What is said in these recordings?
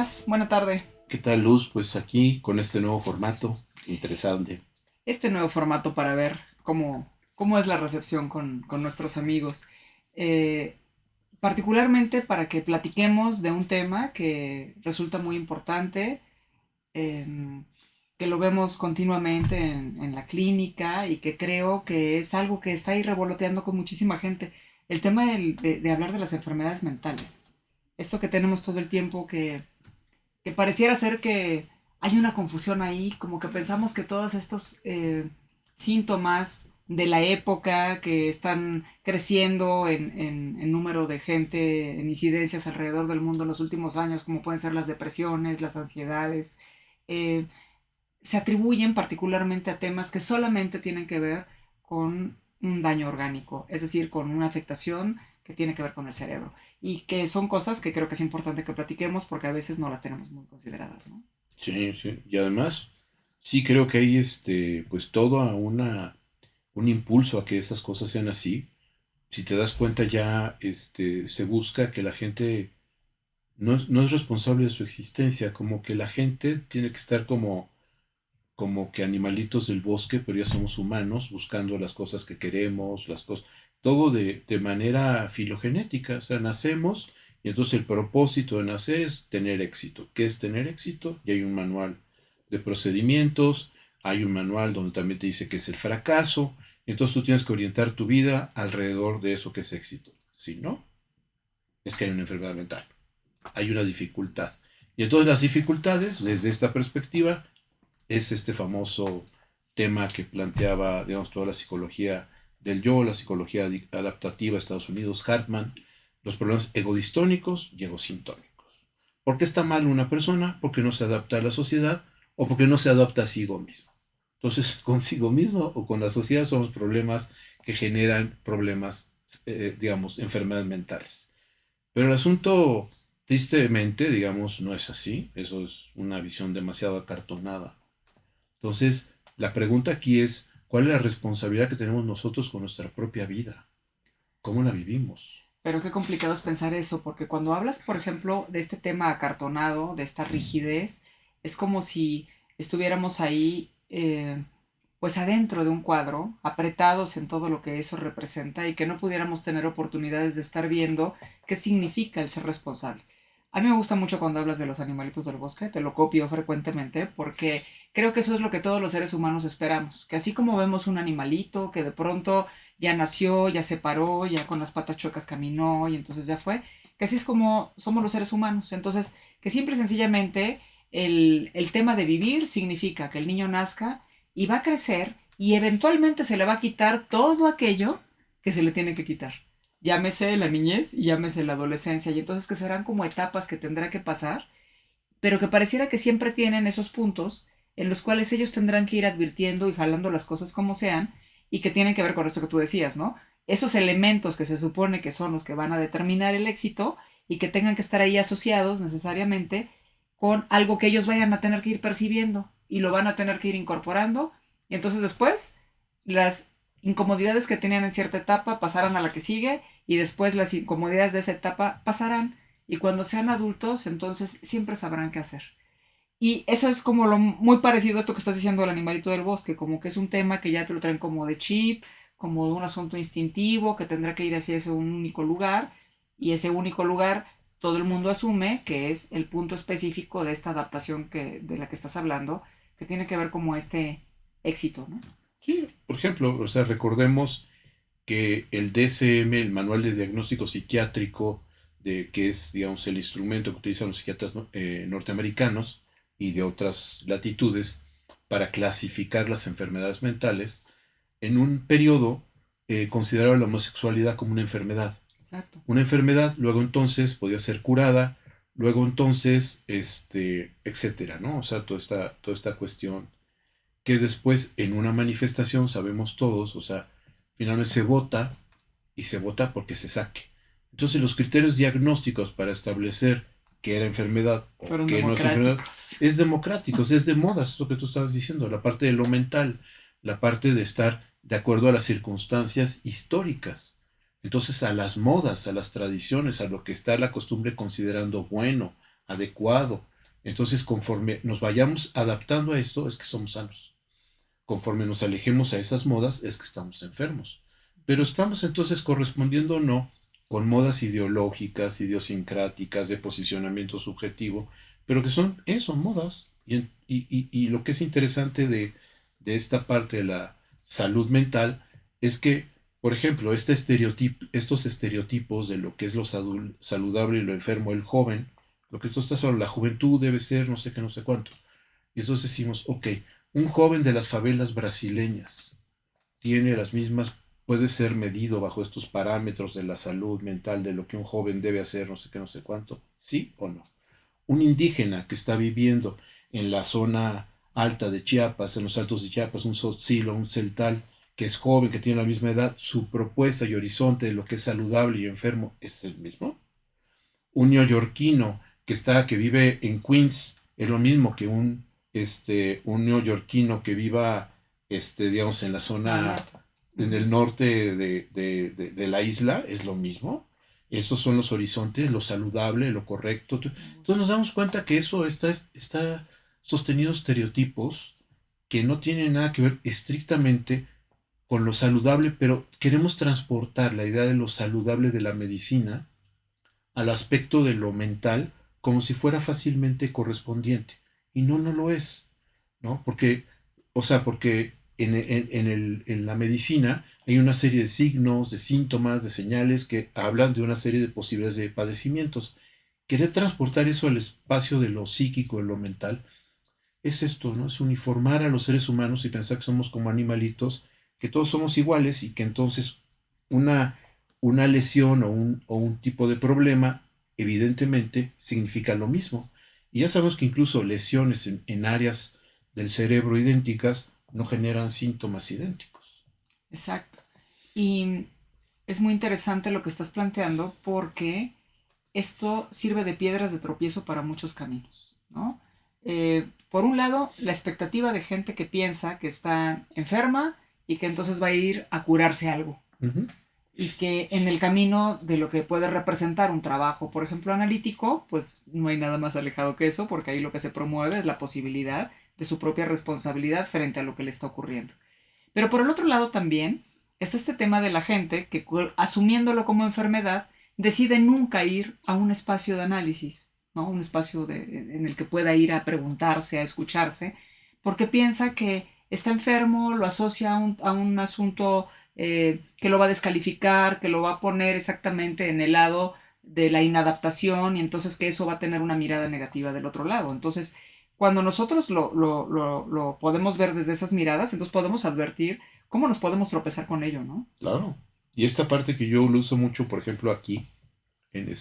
estás? Buena tarde. ¿Qué tal, Luz? Pues aquí con este nuevo formato interesante. Este nuevo formato para ver cómo es la recepción con nuestros amigos. Eh, Particularmente para que platiquemos de un tema que resulta muy importante, em, que lo vemos continuamente en la clínica y que creo que es algo que está ahí revoloteando con muchísima gente. El tema de hablar de las enfermedades mentales. Esto que tenemos todo el tiempo que pareciera ser que hay una confusión ahí, como que pensamos que todos estos síntomas de la época que están creciendo en número de gente, en incidencias alrededor del mundo en los últimos años, como pueden ser las depresiones, las ansiedades, eh, se atribuyen particularmente a temas que solamente tienen que ver con un daño orgánico, es decir, con una afectación que tiene que ver con el cerebro. Y que son cosas que creo que es importante que platiquemos porque a veces no las tenemos muy consideradas, ¿no? Sí, sí. Y además, sí creo que hay pues todo un impulso a que esas cosas sean así. Si te das cuenta ya, se busca que la gente no es responsable de su existencia, como que la gente tiene que estar como que animalitos del bosque, pero ya somos humanos, buscando las cosas que queremos, las cosas, todo de manera filogenética, o sea, nacemos y entonces el propósito de nacer es tener éxito. ¿Qué es tener éxito? Y hay un manual de procedimientos, hay un manual donde también te dice que es el fracaso, entonces tú tienes que orientar tu vida alrededor de eso que es éxito. Si no, es que hay una enfermedad mental, hay una dificultad. Y entonces las dificultades, desde esta perspectiva, es este famoso tema que planteaba, digamos, toda la psicología del yo, la psicología adaptativa de Estados Unidos, Hartman, los problemas egodistónicos y egosintónicos. ¿Por qué está mal una persona? Porque no se adapta a la sociedad o porque no se adapta a sí mismo. Entonces, consigo mismo o con la sociedad son los problemas que generan problemas, digamos, enfermedades mentales. Pero el asunto, tristemente, digamos, no es así. Eso es una visión demasiado acartonada. Entonces, la pregunta aquí es, ¿cuál es la responsabilidad que tenemos nosotros con nuestra propia vida? ¿Cómo la vivimos? Pero qué complicado es pensar eso, porque cuando hablas, por ejemplo, de este tema acartonado, de esta rigidez, es como si estuviéramos ahí, pues adentro de un cuadro, apretados en todo lo que eso representa y que no pudiéramos tener oportunidades de estar viendo qué significa el ser responsable. A mí me gusta mucho cuando hablas de los animalitos del bosque, te lo copio frecuentemente porque creo que eso es lo que todos los seres humanos esperamos, que así como vemos un animalito que de pronto ya nació, ya se paró, ya con las patas chuecas caminó y entonces ya fue, que así es como somos los seres humanos. Entonces, que simple y sencillamente el tema de vivir significa que el niño nazca y va a crecer y eventualmente se le va a quitar todo aquello que se le tiene que quitar. Llámese la niñez y llámese la adolescencia. Y entonces que serán como etapas que tendrá que pasar, pero que pareciera que siempre tienen esos puntos en los cuales ellos tendrán que ir advirtiendo y jalando las cosas como sean y que tienen que ver con esto que tú decías, ¿no? Esos elementos que se supone que son los que van a determinar el éxito y que tengan que estar ahí asociados necesariamente con algo que ellos vayan a tener que ir percibiendo y lo van a tener que ir incorporando y entonces después las incomodidades que tenían en cierta etapa pasarán a la que sigue y después las incomodidades de esa etapa pasarán y cuando sean adultos entonces siempre sabrán qué hacer. Y eso es como lo muy parecido a esto que estás diciendo del animalito del bosque, como que es un tema que ya te lo traen como de chip, como de un asunto instintivo, que tendrá que ir hacia ese un único lugar, y ese único lugar todo el mundo asume que es el punto específico de esta adaptación de la que estás hablando, que tiene que ver como este éxito, ¿no? Sí, por ejemplo, o sea, recordemos que el DSM, el Manual de Diagnóstico Psiquiátrico, que es, digamos, el instrumento que utilizan los psiquiatras norteamericanos y de otras latitudes para clasificar las enfermedades mentales, en un periodo consideraba la homosexualidad como una enfermedad. Exacto. Una enfermedad, luego entonces podía ser curada, luego entonces, etcétera, ¿no? O sea, toda esta cuestión que después en una manifestación sabemos todos, o sea, finalmente se vota y se vota porque se saque. Entonces los criterios diagnósticos para establecer qué era enfermedad o Fueron qué no es enfermedad democráticos. es democráticos, es de modas, es lo que tú estabas diciendo, la parte de lo mental, la parte de estar de acuerdo a las circunstancias históricas. Entonces a las modas, a las tradiciones, a lo que está la costumbre considerando bueno, adecuado, Entonces, conforme nos vayamos adaptando a esto, es que somos sanos. Conforme nos alejemos a esas modas, es que estamos enfermos. Pero estamos entonces correspondiendo o no con modas ideológicas, idiosincráticas, de posicionamiento subjetivo, pero que son eso, modas. Y lo que es interesante de esta parte de la salud mental es que, por ejemplo, estos estereotipos de lo que es lo saludable y lo enfermo, el joven, lo que tú estás hablando, la juventud debe ser no sé qué, no sé cuánto. Y entonces decimos, ok, un joven de las favelas brasileñas tiene las mismas, puede ser medido bajo estos parámetros de la salud mental, de lo que un joven debe hacer, no sé qué, no sé cuánto, ¿sí o no? Un indígena que está viviendo en la zona alta de Chiapas, en los altos de Chiapas, un Tzotzil o un Celtal, que es joven, que tiene la misma edad, su propuesta y horizonte de lo que es saludable y enfermo es el mismo. Un neoyorquino que vive en Queens es lo mismo que un neoyorquino que viva, digamos, en la Al zona, norte. en Ujú. el norte de la isla, es lo mismo. Esos son los horizontes, lo saludable, lo correcto. Me Entonces gusta. nos damos cuenta que eso está sostenido estereotipos que no tienen nada que ver estrictamente con lo saludable, pero queremos transportar la idea de lo saludable de la medicina al aspecto de lo mental como si fuera fácilmente correspondiente. Y no, no lo es, ¿no? Porque, o sea, porque en la medicina hay una serie de signos, de síntomas, de señales que hablan de una serie de posibilidades de padecimientos. Querer transportar eso al espacio de lo psíquico, de lo mental, es esto, ¿no? Es uniformar a los seres humanos y pensar que somos como animalitos, que todos somos iguales y que entonces una, una lesión o un tipo de problema evidentemente significa lo mismo. Y ya sabemos que incluso lesiones en áreas del cerebro idénticas no generan síntomas idénticos. Exacto. Y es muy interesante lo que estás planteando porque esto sirve de piedras de tropiezo para muchos caminos, ¿no? Por un lado, la expectativa de gente que piensa que está enferma y que entonces va a ir a curarse algo. Ujú. Y que en el camino de lo que puede representar un trabajo, por ejemplo, analítico, pues no hay nada más alejado que eso, porque ahí lo que se promueve es la posibilidad de su propia responsabilidad frente a lo que le está ocurriendo. Pero por el otro lado también es este tema de la gente que, asumiéndolo como enfermedad, decide nunca ir a un espacio de análisis, ¿no? Un espacio en el que pueda ir a preguntarse, a escucharse, porque piensa que está enfermo, lo asocia a un asunto que lo va a descalificar, que lo va a poner exactamente en el lado de la inadaptación y entonces que eso va a tener una mirada negativa del otro lado. Entonces, cuando nosotros lo podemos ver desde esas miradas, entonces podemos advertir cómo nos podemos tropezar con ello, ¿no? Claro. Y esta parte que yo lo uso mucho, por ejemplo, aquí, en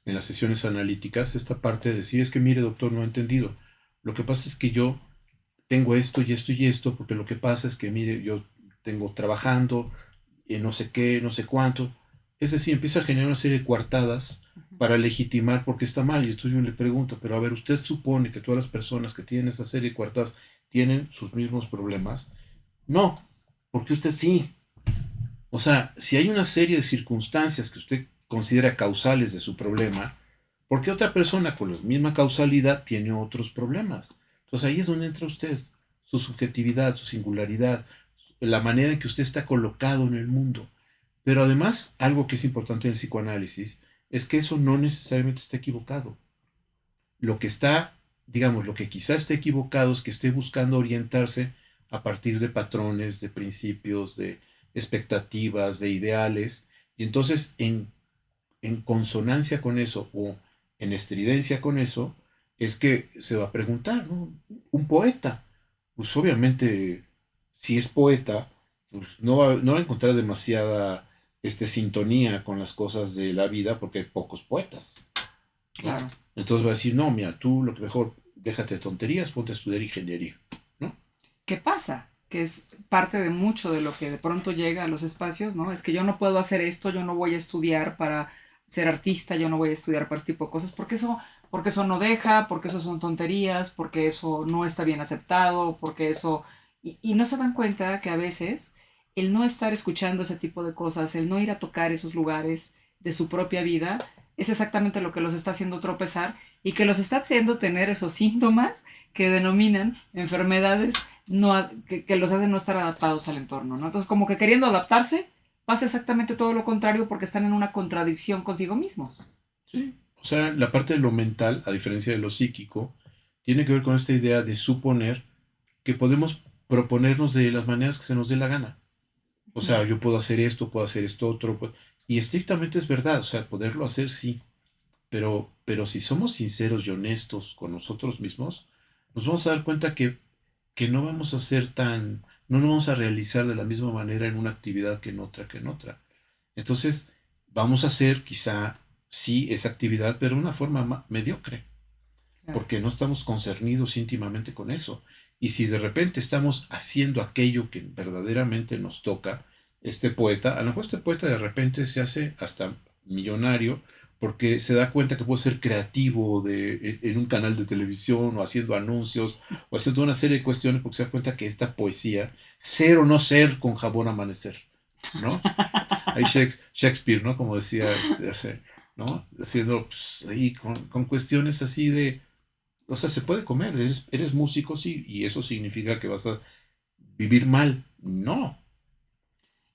en las sesiones analíticas, esta parte de decir, es que mire, doctor, no he entendido. Lo que pasa es que yo tengo esto y esto y esto, porque lo que pasa es que, mire, yo tengo trabajando, no sé qué, no sé cuánto. Es decir, empieza a generar una serie de coartadas para legitimar por qué está mal. Y entonces yo le pregunto, pero a ver, ¿usted supone que todas las personas que tienen esa serie de coartadas tienen sus mismos problemas? No, porque usted sí. O sea, si hay una serie de circunstancias que usted considera causales de su problema, ¿por qué otra persona con la misma causalidad tiene otros problemas? Entonces ahí es donde entra usted, su subjetividad, su singularidad, la manera en que usted está colocado en el mundo. Pero además, algo que es importante en el psicoanálisis es que eso no necesariamente está equivocado. Lo que está, digamos, lo que quizá esté equivocado es que esté buscando orientarse a partir de patrones, de principios, de expectativas, de ideales, y entonces en consonancia con eso o en estridencia con eso, es que se va a preguntar, ¿no? Un poeta, pues obviamente, si es poeta, pues no va a encontrar demasiada sintonía con las cosas de la vida porque hay pocos poetas, ¿no? Claro. Entonces va a decir, no, mira, tú lo que mejor, déjate de tonterías, ponte a estudiar ingeniería, ¿no? ¿Qué pasa? Que es parte de mucho de lo que de pronto llega a los espacios, ¿no? Es que yo no puedo hacer esto, yo no voy a estudiar para ser artista, yo no voy a estudiar para este tipo de cosas, porque eso no deja, porque eso son tonterías, porque eso no está bien aceptado, porque eso... Y no se dan cuenta que a veces el no estar escuchando ese tipo de cosas, el no ir a tocar esos lugares de su propia vida, es exactamente lo que los está haciendo tropezar y que los está haciendo tener esos síntomas que denominan enfermedades que los hacen no estar adaptados al entorno, ¿no? Entonces, como que queriendo adaptarse, pasa exactamente todo lo contrario porque están en una contradicción consigo mismos. Sí. O sea, la parte de lo mental, a diferencia de lo psíquico, tiene que ver con esta idea de suponer que podemos proponernos de las maneras que se nos dé la gana. O sea, yo puedo hacer esto otro, y estrictamente es verdad, o sea, poderlo hacer sí, pero si somos sinceros y honestos con nosotros mismos, nos vamos a dar cuenta que no vamos a ser no nos vamos a realizar de la misma manera en una actividad que en otra. Entonces, vamos a hacer quizá sí esa actividad, pero de una forma mediocre, Claro. porque no estamos concernidos íntimamente con eso. Y si de repente estamos haciendo aquello que verdaderamente nos toca, este poeta, a lo mejor este poeta de repente se hace hasta millonario porque se da cuenta que puede ser creativo en un canal de televisión o haciendo anuncios o haciendo una serie de cuestiones porque se da cuenta que esta poesía, ser o no ser con jabón amanecer, ¿no? Hay Shakespeare, ¿no? Como decía ¿no? Haciendo pues, ahí con cuestiones así de, o sea, se puede comer, eres músico, sí, y eso significa que vas a vivir mal. No,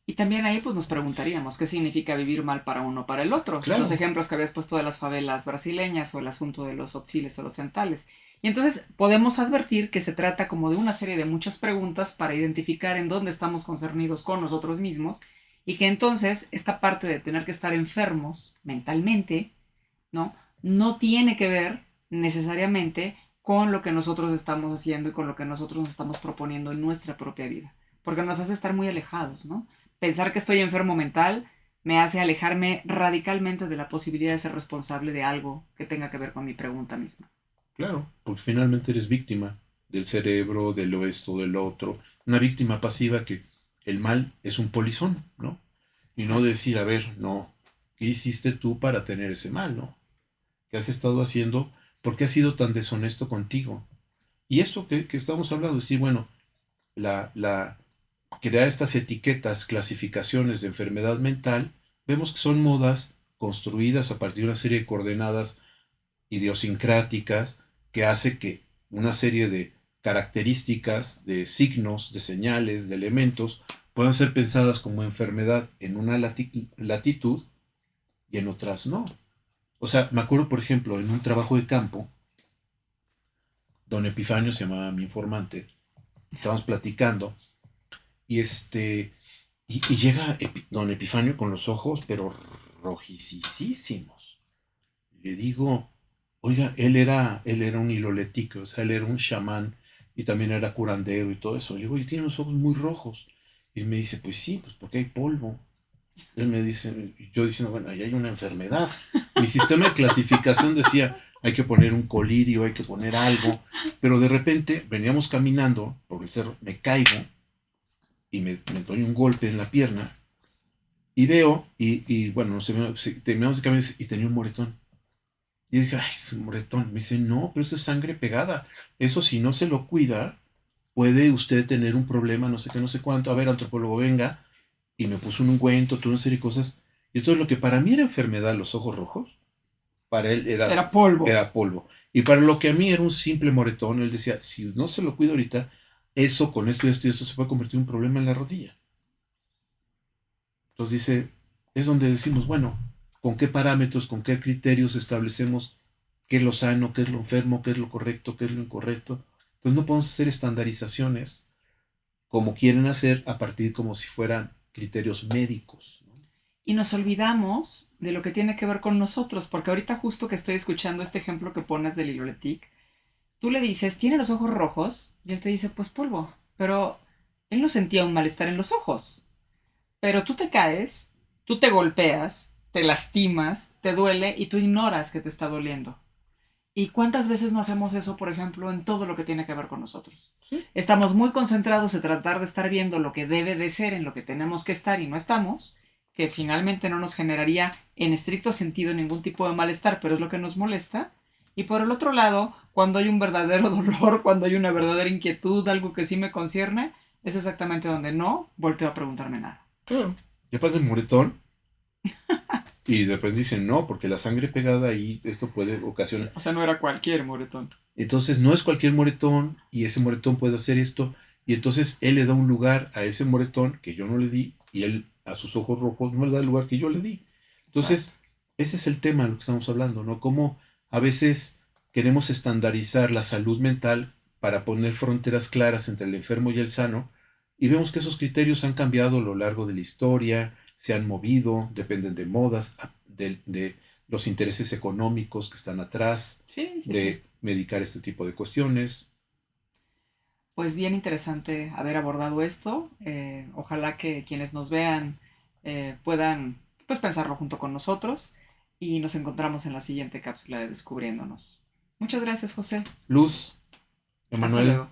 Y también ahí pues nos preguntaríamos qué significa vivir mal para uno o para el otro. Los claro, ejemplos que habías puesto de las favelas brasileñas o el asunto de los otziles o los centales. Y entonces podemos advertir que se trata como de una serie de muchas preguntas para identificar en dónde estamos concernidos con nosotros mismos y que entonces esta parte de tener que estar enfermos mentalmente, ¿no? No tiene que ver necesariamente con lo que nosotros estamos haciendo y con lo que nosotros nos estamos proponiendo en nuestra propia vida, porque nos hace estar muy alejados, ¿no? Pensar que estoy enfermo mental me hace alejarme radicalmente de la posibilidad de ser responsable de algo que tenga que ver con mi pregunta misma. claro, porque finalmente eres víctima del cerebro, del esto, del otro, una víctima pasiva que el mal es un polizón, ¿no? Y no Exacto. decir, a ver, no, ¿qué hiciste tú para tener ese mal, no? ¿Qué has estado haciendo? ¿Por qué has sido tan deshonesto contigo? Y esto que estamos hablando, decir, bueno, la crear estas etiquetas, clasificaciones de enfermedad mental, vemos que son modas construidas a partir de una serie de coordenadas idiosincráticas que hace que una serie de características, de signos, de señales, de elementos, puedan ser pensadas como enfermedad en una latitud y en otras no. O sea, me acuerdo, por ejemplo, en un trabajo de campo, don Epifanio se llamaba mi informante, estábamos platicando y y llega don Epifanio con los ojos, pero rojísimos. Le digo, oiga, él era un hiloletique, o sea, él era un chamán y también era curandero y todo eso. Le digo, oye, tiene los ojos muy rojos. Y me dice, pues sí, pues porque hay polvo. Él me dice, y yo diciendo, bueno, ahí hay una enfermedad. Mi sistema de clasificación decía, hay que poner un colirio, hay que poner algo. Pero de repente veníamos caminando por el cerro, me caigo y me doy un golpe en la pierna y veo, bueno, no sé, terminamos de caminar y tenía un moretón. Y dije, ay, es un moretón. Me dice, no, pero eso es sangre pegada. Eso si no se lo cuida, puede usted tener un problema, no sé qué, no sé cuánto. A ver, antropólogo, venga. Y me puso un ungüento, toda una serie de cosas. Y entonces lo que para mí era enfermedad, los ojos rojos, para él Era polvo. era polvo. Y para lo que a mí era un simple moretón, él decía, si no se lo cuida ahorita, eso con esto y esto y esto se puede convertir en un problema en la rodilla. Entonces dice, es donde decimos, bueno, ¿con qué parámetros, con qué criterios establecemos qué es lo sano, qué es lo enfermo, qué es lo correcto, qué es lo incorrecto? Entonces no podemos hacer estandarizaciones como quieren hacer a partir como si fueran criterios médicos, ¿no? Y nos olvidamos de lo que tiene que ver con nosotros, porque ahorita justo que estoy escuchando este ejemplo que pones del Liloletic, tú le dices, tiene los ojos rojos, y él te dice, pues polvo, pero él no sentía un malestar en los ojos. Pero tú te caes, tú te golpeas, te lastimas, te duele y tú ignoras que te está doliendo. ¿Y cuántas veces no hacemos eso, por ejemplo, en todo lo que tiene que ver con nosotros? Sí, Estamos muy concentrados en tratar de estar viendo lo que debe de ser, en lo que tenemos que estar y no estamos, que finalmente no nos generaría en estricto sentido ningún tipo de malestar, pero es lo que nos molesta. Y por el otro lado, cuando hay un verdadero dolor, cuando hay una verdadera inquietud, algo que sí me concierne, es exactamente donde no volteo a preguntarme nada. claro. Y aparte el moretón, Y de repente dicen, no, porque la sangre pegada ahí, esto puede Sí, ocasionar. o sea, no era cualquier moretón. Entonces no es cualquier moretón y ese moretón puede hacer esto. Y entonces él le da un lugar a ese moretón que yo no le di y él a sus ojos rojos no le da el lugar que yo le di. Exacto. Entonces, ese es el tema de lo que estamos hablando, ¿no? Cómo a veces queremos estandarizar la salud mental para poner fronteras claras entre el enfermo y el sano y vemos que esos criterios han cambiado a lo largo de la historia, se han movido, dependen de modas, de los intereses económicos que están atrás Sí, sí, sí. de medicar este tipo de cuestiones. Pues bien interesante haber abordado esto. Ojalá que quienes nos vean puedan pues pensarlo junto con nosotros y nos encontramos en la siguiente cápsula de Descubriéndonos. Muchas gracias, José. Luz, Hasta Emanuel, luego.